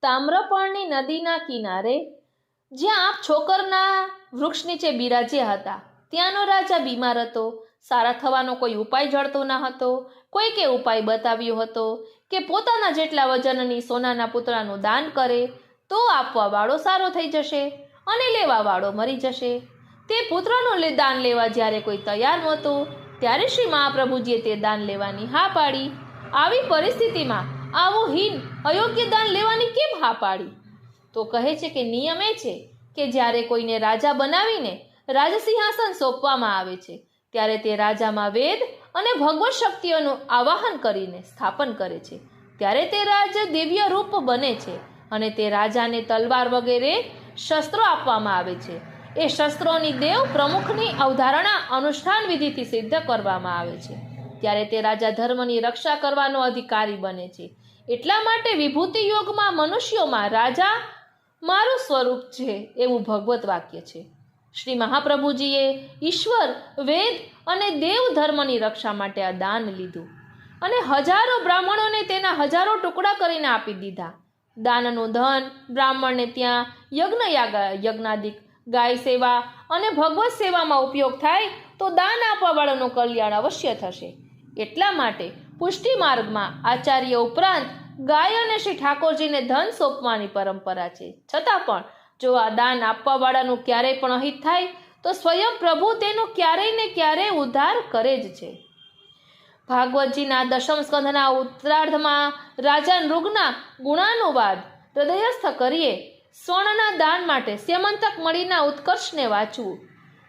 તામ્રપર્ણી નદીના કિનારે જ્યાં આપ છોકરના વૃક્ષ નીચે બિરાજ્યા હતા, ત્યાંનો રાજા બીમાર હતો. સારા થવાનો કોઈ ઉપાય જડતો ન હતો. કોઈકે ઉપાય બતાવ્યો હતો કે પોતાના જેટલા વજનની સોનાના પુતળાનું દાન કરે તો આપવાવાળો સારો થઈ જશે અને લેવાવાળો મરી જશે. તે પુત્રનું દાન લેવા જ્યારે કોઈ તૈયાર નહોતું, ત્યારે શ્રી મહાપ્રભુજીએ તે દાન લેવાની હા પાડી. આવી પરિસ્થિતિમાં આવું હીન અયોગ્ય દાન લેવાની કેમ હા પાડી? તો કહે છે કે નિયમ એ છે કે જ્યારે કોઈને રાજા બનાવીને રાજસિંહાસન સોંપવામાં આવે છે, ત્યારે તે રાજામાં વેદ અને ભગવત શક્તિઓનું આવાહન કરીને સ્થાપન કરે છે. ત્યારે તે રાજ દિવ્ય રૂપ બને છે અને તે રાજાને તલવાર વગેરે શસ્ત્રો આપવામાં આવે છે. એ શસ્ત્રોની દેવ પ્રમુખની અવધારણા અનુષ્ઠાન વિધિથી સિદ્ધ કરવામાં આવે છે. ત્યારે તે રાજા ધર્મની રક્ષા કરવાનો અધિકારી બને છે. એટલા માટે વિભૂતિ યોગમાં મનુષ્યોમાં રાજા મારું સ્વરૂપ છે એવું ભગવત વાક્ય છે. શ્રી મહાપ્રભુજીએ ઈશ્વર, વેદ અને દેવ ધર્મની રક્ષા માટે આ દાન લીધું અને હજારો બ્રાહ્મણોને તેના હજારો ટુકડા કરીને આપી દીધા. દાનનું ધન બ્રાહ્મણને ત્યાં યજ્ઞાદિક, ગાય સેવા અને ભગવત સેવામાં ઉપયોગ થાય તો દાન આપવાવાળાનું કલ્યાણ અવશ્ય થશે. એટલા માટે પુષ્ટિ માર્ગમાં આચાર્ય ઉપરાંત ગાય અને શ્રી ઠાકોરજીને ધન સોંપવાની પરંપરા છે. છતાં પણ જો આ દાન આપવાવાળાનું ક્યારેય પણ અહિત થાય તો સ્વયં પ્રભુ તેનો ક્યારેય ને ક્યારેય ઉદ્ધાર કરે જ છે. ભાગવતજીના દશમ સ્કંધના ઉત્તરાર્ધમાં રાજા નૃગના ગુણાનુવાદ હૃદયસ્થ કરીએ. સ્વર્ણના દાન માટે સ્યમંતક મણીના ઉત્કર્ષને વાંચવું.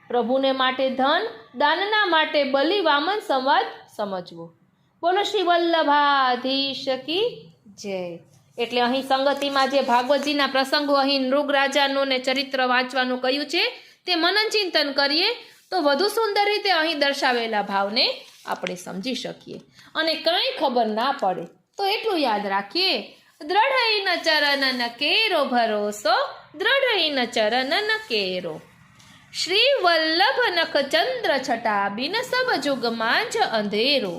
પ્રભુને માટે ધન, દાનના માટે બલિ વામન સંવાદ સમજવો. બોલો શ્રી વલ્લભાધીશ કી જય. એટલે અહીં સંગતિમાં જે ભાગવતજીના પ્રસંગો અહીં નૃગ રાજાનું ને ચરિત્ર વાંચવાનું કહ્યું છે તે મનન ચિંતન કરીએ તો વધુ સુંદર રીતે અહીં દર્શાવેલા ભાવને આપણે સમજી શકીએ. અને કાંઈ ખબર ના પડે તો એટલું યાદ રાખીએ, દ્રઢઈન ચરણન કેરો ભરોસો, દ્રઢઈન ચરણન કેરો. શ્રી વલ્લભ નખ ચંદ્ર છટા બિન સબ जुग मांझ अंधेरो.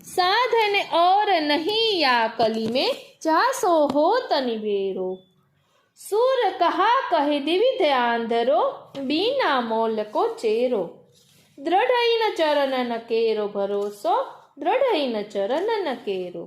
साधन और नहीं या कली में जासो हो तनिवेरो. सूर कहा कहे दिविध आंधरो, बीना मोल को चेरो. દ્રઢઈન ચરણન કેરો ભરોસો, દ્રઢઈન ચરણન કેરો.